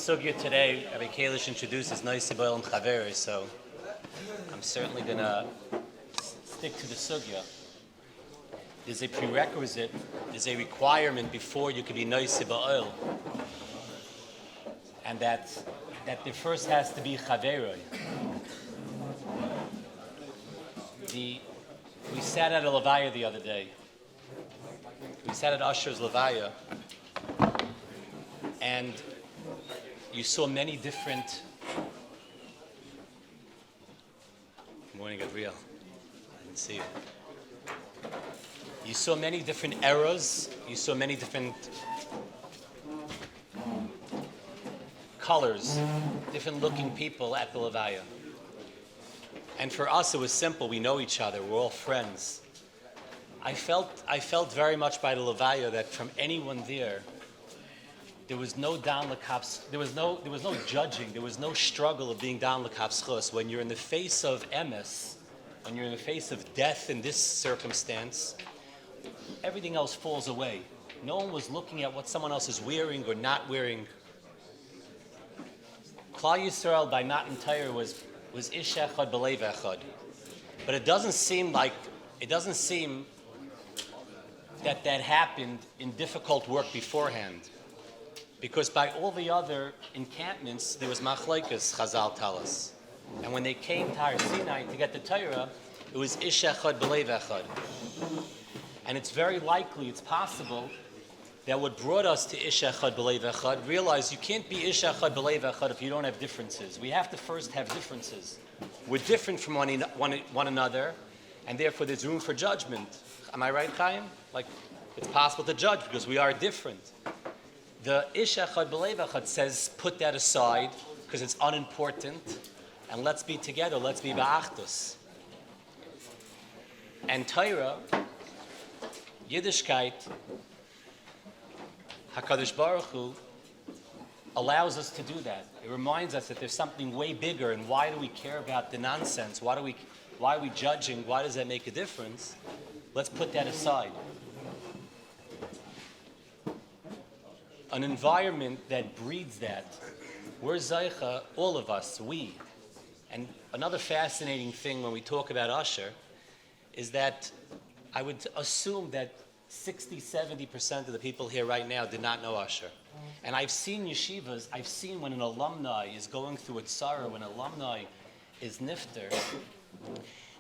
sugya today, Rabbi Kalish introduces Noisei and Chaveri, so I'm certainly going to stick to the sugya. There's a prerequisite, there's a requirement before you can be Noisei Ba'ol, and that there first has to be Chaveri. We sat at a Levaya the other day. We sat at Usher's Levaya, and you saw many different... Good morning, Gabriel. I didn't see you. You saw many different eras. You saw many different colors, different looking people at the Levaya. And for us, it was simple. We know each other. We're all friends. I felt very much by the Levaya that from anyone there was no down l'kaps. There was no judging. There was no struggle of being down l'kapschus. When you're in the face of emes, when you're in the face of death in this circumstance, everything else falls away. No one was looking at what someone else is wearing or not wearing. Klal Yisrael by not entire was ish echad b'leiv echad. But it doesn't seem that happened in difficult work beforehand. Because by all the other encampments, there was machlokes, Chazal tell us. And when they came to Har Sinai to get the Torah, it was ish echad b'leiv echad. And it's very likely, it's possible, that what brought us to ish echad b'leiv echad, realize you can't be ish echad b'leiv echad if you don't have differences. We have to first have differences. We're different from one another, and therefore there's room for judgment. Am I right, Chaim? Like, it's possible to judge because we are different. The ish echad b'leiv echad says, put that aside because it's unimportant, and let's be together, let's be ba'achdus. And Torah, Yiddishkeit, HaKadosh Baruch Hu allows us to do that. It reminds us that there's something way bigger, and why do we care about the nonsense? Why are we judging? Why does that make a difference? Let's put that aside. An environment that breeds that. We're Zaycha, all of us, we. And another fascinating thing when we talk about Usher is that I would assume that 60-70% of the people here right now did not know Usher. And I've seen yeshivas, I've seen when an alumni is going through a tzara, when an alumni is nifter,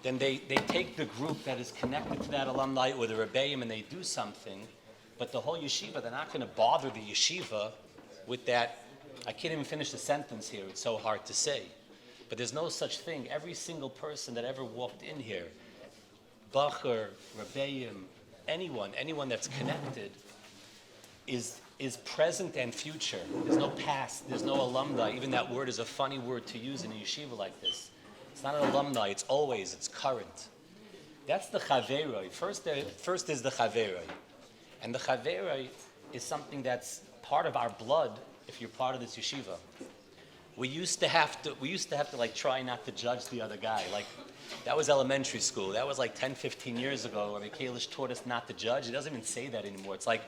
then they take the group that is connected to that alumni or the Rabbeim and they do something, but the whole yeshiva, they're not going to bother the yeshiva with that. I can't even finish the sentence here, it's so hard to say. But there's no such thing. Every single person that ever walked in here, Bacher, Rabbeim, anyone that's connected is present and future. There's no past, there's no alumni. Even that word is a funny word to use in a yeshiva like this. It's not an alumni, it's always, it's current. That's the chaveroi. First is the chaveroi. And the chaveroi is something that's part of our blood if you're part of this yeshiva. We used to have to like try not to judge the other guy. Like, that was elementary school. That was like 10, 15 years ago where Kalish taught us not to judge. It doesn't even say that anymore. It's like,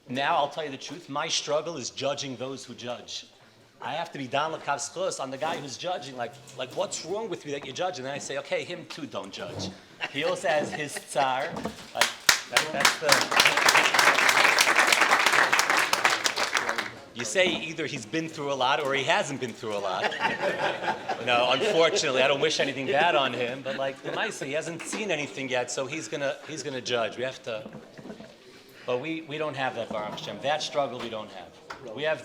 now I'll tell you the truth, my struggle is judging those who judge. I have to be down l'kavschus on the guy who's judging. Like what's wrong with you that you judge? And then I say, okay, him too, don't judge. He also has his tsar. Like, that's the... You say either he's been through a lot or he hasn't been through a lot. No, unfortunately, I don't wish anything bad on him, but like the Maisa, he hasn't seen anything yet, so he's gonna judge. We have to, but we don't have that, Baruch Hashem. That struggle we don't have. We have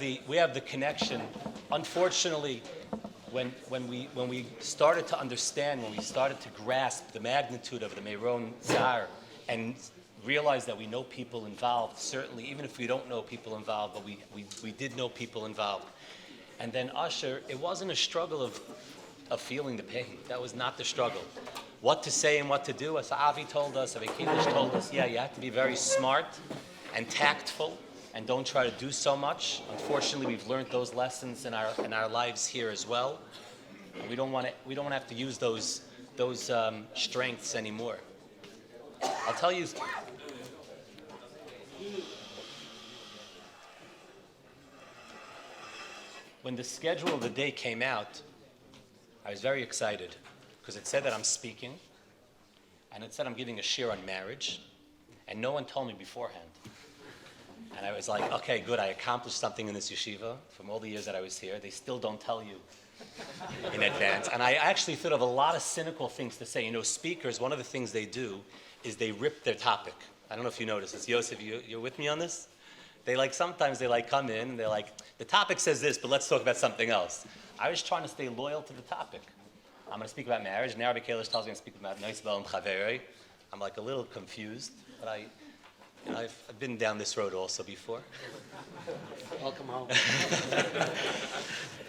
the connection. Unfortunately, when we started to understand, when we started to grasp the magnitude of the Meron Zar and realize that we know people involved, certainly, even if we don't know people involved, but we did know people involved. And then Usher, it wasn't a struggle of feeling the pain. That was not the struggle. What to say and what to do, as Avi told us, as Kalish told us, you have to be very smart and tactful and don't try to do so much. Unfortunately, we've learned those lessons in our lives here as well. And we don't want to have to use those strengths anymore. I'll tell you. When the schedule of the day came out, I was very excited because it said that I'm speaking, and it said I'm giving a shir on marriage, and no one told me beforehand. And I was like, okay, good, I accomplished something in this yeshiva from all the years that I was here. They still don't tell you in advance. And I actually thought of a lot of cynical things to say. You know, speakers, one of the things they do is they rip their topic. I don't know if you noticed this. Yosef, you're with me on this? Sometimes they come in and they're like, the topic says this, but let's talk about something else. I was trying to stay loyal to the topic. I'm going to speak about marriage. Now Rabbi Kalish tells me I'm going to speak about Mesivta and Waterbury. I'm like a little confused, but I've been down this road also before. Welcome home.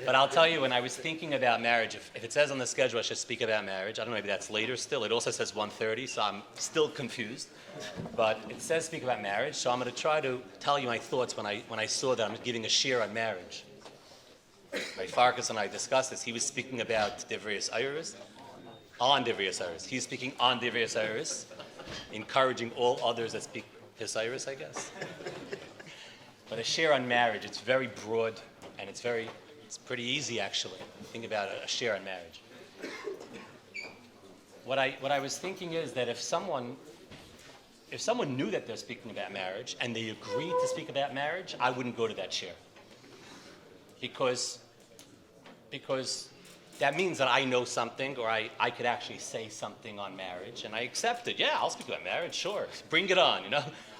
But I'll tell you, when I was thinking about marriage, if it says on the schedule I should speak about marriage, I don't know, maybe that's later still. It also says 1:30, so I'm still confused. But it says speak about marriage, so I'm going to try to tell you my thoughts when I saw that I'm giving a shir on marriage. My Farkas and I discussed this. He was speaking about Divriyas Iris, on Divriyas Iris. He's speaking on Divriyas Iris, encouraging all others that speak His Iris, I guess. But a shir on marriage, it's very broad, and it's pretty easy, actually. Think about a shir on marriage. What I was thinking is that if someone knew that they're speaking about marriage and they agreed to speak about marriage, I wouldn't go to that shir. Because that means that I know something, or I could actually say something on marriage, and I accept it. Yeah, I'll speak about marriage, sure. Bring it on,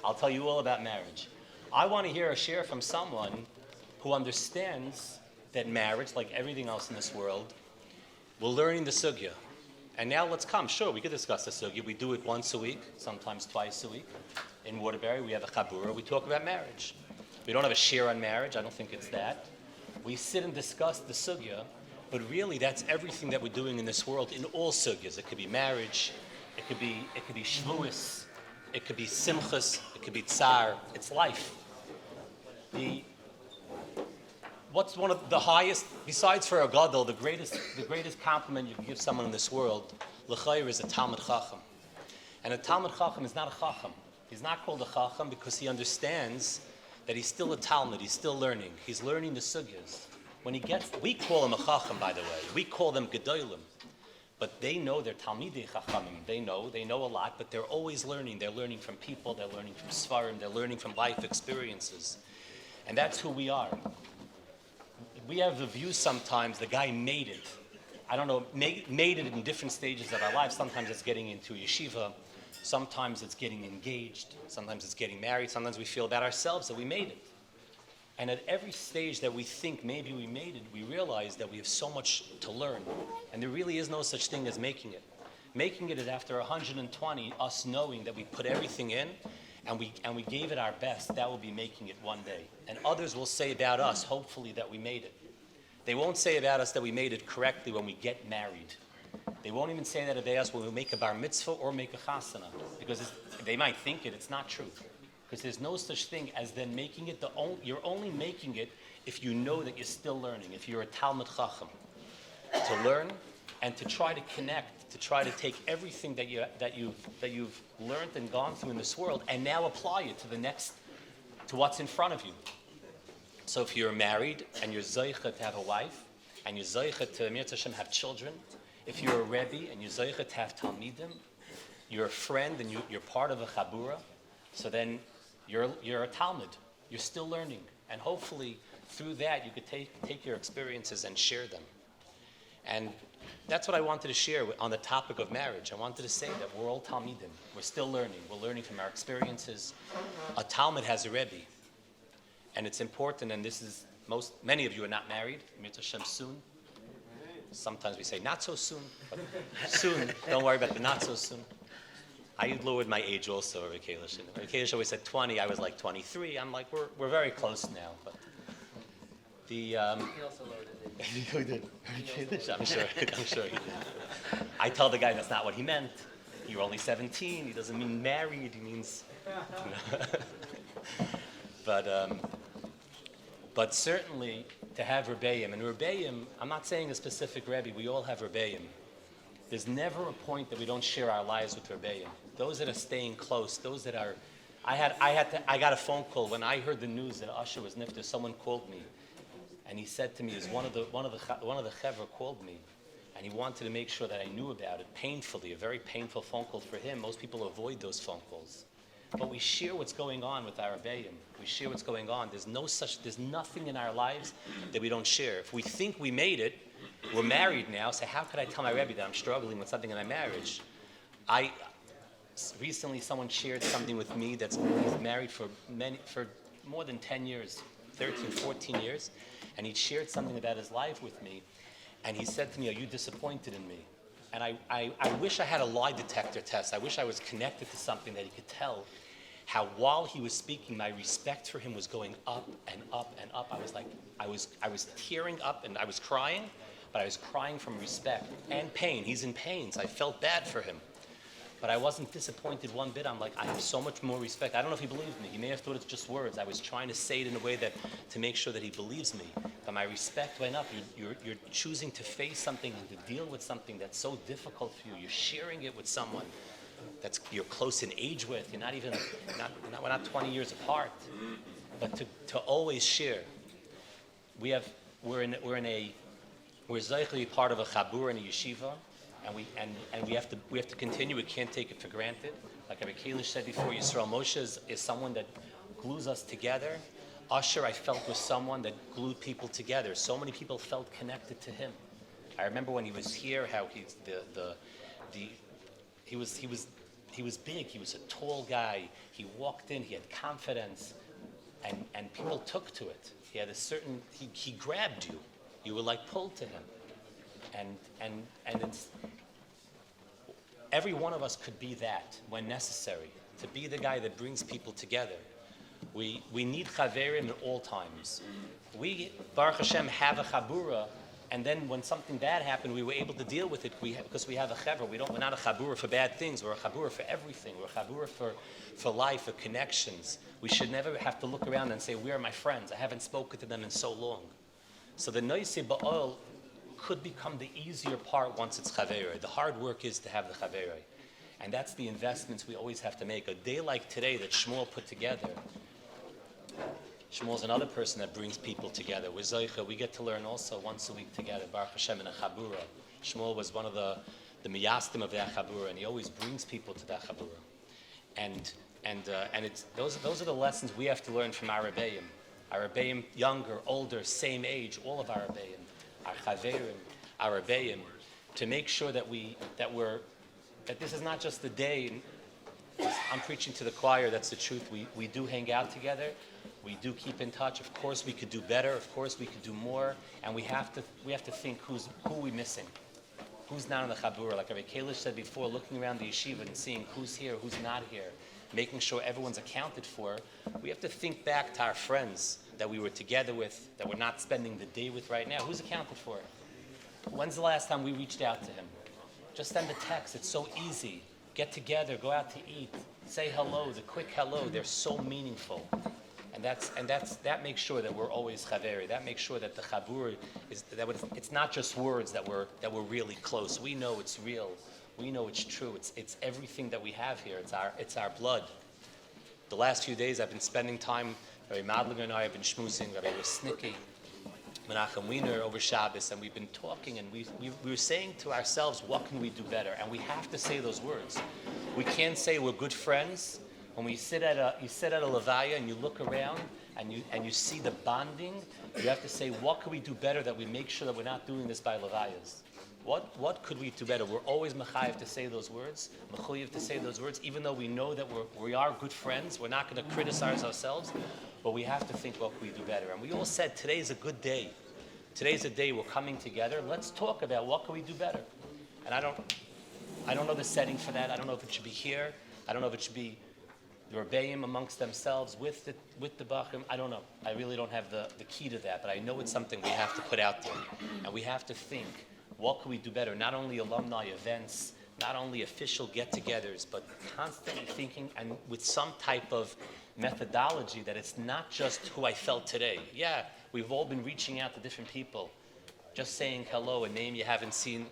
I'll tell you all about marriage. I want to hear a share from someone who understands that marriage, like everything else in this world, we're learning the sugya. And now let's come. Sure, we could discuss the sugya. We do it once a week, sometimes twice a week. In Waterbury, we have a chabura. We talk about marriage. We don't have a share on marriage. I don't think it's that. We sit and discuss the sugya, but really that's everything that we're doing in this world in all sugyas. It could be marriage, it could be shvuas, it could be simchas, it could be tsar. It's life. What's one of the highest, besides for a gadol, the greatest compliment you can give someone in this world, l'chayr, is a Talmid Chacham. And a Talmid Chacham is not a Chacham. He's not called a Chacham because he understands that he's still a Talmud, he's still learning. He's learning the sugyas. We call him a Chacham, by the way. We call them Gedolim. But they know they're Talmidei Chachamim. They know a lot, but they're always learning. They're learning from people, they're learning from Svarim, they're learning from life experiences. And that's who we are. We have the view sometimes the guy made it. I don't know, made it in different stages of our lives. Sometimes it's getting into yeshiva. Sometimes it's getting engaged. Sometimes it's getting married. Sometimes we feel about ourselves that we made it. And at every stage that we think maybe we made it, we realize that we have so much to learn. And there really is no such thing as making it. Making it is after 120, us knowing that we put everything in and we gave it our best. That will be making it one day. And others will say about us, hopefully, that we made it. They won't say about us that we made it correctly when we get married. They won't even say that about us when we make a bar mitzvah or make a chasana, because they might think it's not true. Because there's no such thing as then making it. You're only making it if you know that you're still learning. If you're a Talmid Chacham, to learn and to try to connect, to try to take everything that you've learned and gone through in this world, and now apply it to what's in front of you. So if you're married and you're zeicha to have a wife, and you're zeicha to Mir Hashem have children, if you're a Rebbe and you're zeicha to have Talmidim, you're a friend and you're part of a chabura, so then you're a Talmud. You're still learning. And hopefully through that you could take your experiences and share them. And that's what I wanted to share on the topic of marriage. I wanted to say that we're all Talmidim. We're still learning. We're learning from our experiences. A Talmud has a Rebbe. And it's important, and many of you are not married. Mir Hashem soon. Sometimes we say not so soon, but soon. Don't worry about the not so soon. I lowered my age also, Rabbi Kalish. Rabbi Kalish always said 20. I was like 23. I'm like, we're very close now. But he also lowered his age. He did. I'm sure he did. I tell the guy that's not what he meant. You're only 17. He doesn't mean married. He means. But certainly to have Rebbeim, and Rebbeim, I'm not saying a specific Rebbe, we all have Rebbeim. There's never a point that we don't share our lives with Rebbeim. Those that are staying close, those that are, I got a phone call when I heard the news that Usher was nifter. Someone called me And he said to me, is one of the chevra called me, and he wanted to make sure that I knew about it painfully, a very painful phone call for him. Most people avoid those phone calls. But we share what's going on with our Rabbeim. We share what's going on. There's nothing in our lives that we don't share. If we think we made it, we're married now, so how could I tell my Rebbe that I'm struggling with something in my marriage? Recently someone shared something with me he's married for more than 10 years, 13, 14 years, and he shared something about his life with me, and he said to me, are you disappointed in me? And I wish I had a lie detector test. I wish I was connected to something that he could tell how while he was speaking, my respect for him was going up and up and up. I was tearing up and I was crying, but I was crying from respect and pain. He's in pain, so I felt bad for him. But I wasn't disappointed one bit. I'm like, I have so much more respect. I don't know if he believed me. He may have thought it's just words. I was trying to say it in a way to make sure that he believes me. But my respect went up. You're choosing to face something and to deal with something that's so difficult for you. You're sharing it with someone you're close in age with. You're we're not 20 years apart. But to always share. We're zeicha to be part of a chabur in a yeshiva. And we have to continue. We can't take it for granted. Like Rabbi Kalish said before, Yisrael Moshe is someone that glues us together. Usher, I felt, was someone that glued people together. So many people felt connected to him. I remember when he was here, how he was big. He was a tall guy. He walked in. He had confidence, and people took to it. He had he grabbed you. You were like pulled to him. And it's, every one of us could be that when necessary, to be the guy that brings people together. We need chaverim at all times. We, Baruch Hashem, have a chabura, and then when something bad happened, we were able to deal with it because we have a chevra. We're not a chabura for bad things. We're a chabura for everything. We're a chabura for life, for connections. We should never have to look around and say, where are my friends? I haven't spoken to them in so long. So the noisei ba'ol could become the easier part once it's chaverei. The hard work is to have the chaverei. And that's the investments we always have to make. A day like today that Shmuel put together, Shmuel's another person that brings people together. With Zoicha, we get to learn also once a week together, Baruch Hashem, in a chabura. Shmuel was one of the miyastim of that chabura, and he always brings people to that chabura. And those are the lessons we have to learn from our Rabbeim. Our Rabbeim, younger, older, same age, all of our Rabbeim. Our chaverim, our Rabbeim, to make sure that this is not just the day. I'm preaching to the choir. That's the truth. We do hang out together. We do keep in touch. Of course, we could do better. Of course, we could do more. And we have to think who we missing, who's not in the chabura. Like Rabbi Kalish said before, looking around the yeshiva and seeing who's here, who's not here, making sure everyone's accounted for. We have to think back to our friends that we were together with, that we're not spending the day with right now. Who's accounted for it? When's the last time we reached out to him? Just send a text. It's so easy. Get together, go out to eat, say hello. The quick hello, they're so meaningful. And that makes sure that we're always chaveri. That makes sure that the chabur it's not just words that we're really close. We know it's real. We know it's true. It's everything that we have here. It's our blood. The last few days I've been spending time. Rabbi Madlinger and I have been schmoozing, Rabbi Snicky, Menachem Wiener over Shabbos, and we've been talking, and we were saying to ourselves, what can we do better? And we have to say those words. We can't say we're good friends. When you sit at a levaya and you look around and you see the bonding, you have to say, what could we do better that we make sure that we're not doing this by levayas? What could we do better? We're always mechayev to say those words, mechayev to say those words, even though we know that we are good friends. We're not going to criticize ourselves, but we have to think, what can we do better? And we all said, today's a good day. Today's a day we're coming together. Let's talk about what can we do better. And I don't know the setting for that. I don't know if it should be here. I don't know if it should be the Rebbeim amongst themselves with the Bachim. I don't know. I really don't have the key to that, but I know it's something we have to put out there. And we have to think, what can we do better? Not only alumni events, not only official get-togethers, but constantly thinking and with some type of methodology that it's not just who I felt today. Yeah, we've all been reaching out to different people, just saying hello, a name you haven't seen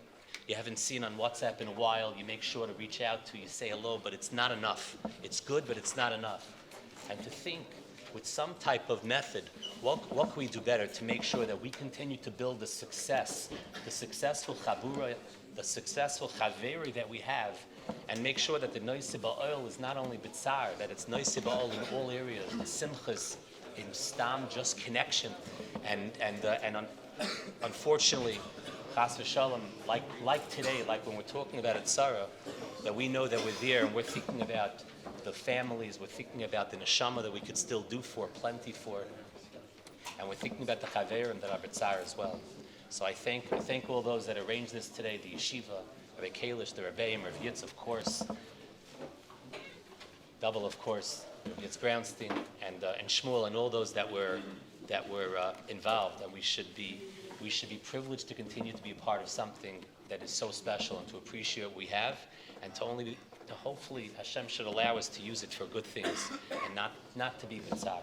on WhatsApp in a while, you make sure to reach out to, you say hello, but it's not enough. It's good, but it's not enough. And to think with some type of method. What can we do better to make sure that we continue to build the successful chabura, the successful chaveri that we have, and make sure that the noisei ba'ol is not only bitzar, that it's noisei ba'ol in all areas, in simchas, in stam, just connection, and unfortunately, chas v'shalom, like today, like when we're talking about a tzara, that we know that we're there and we're thinking about the families, we're thinking about the neshama that we could still do plenty for, and we're thinking about the chaverim that are b'tzar as well. So I thank all those that arranged this today, the yeshiva, Rabbi Kalish, the Rabbeim, Rav Yitz, of course, double, of course, Yitz Brownstein, and Shmuel, and all those that were involved. And we should be privileged to continue to be a part of something that is so special, and to appreciate what we have, and to hopefully Hashem should allow us to use it for good things and not to be bitzar.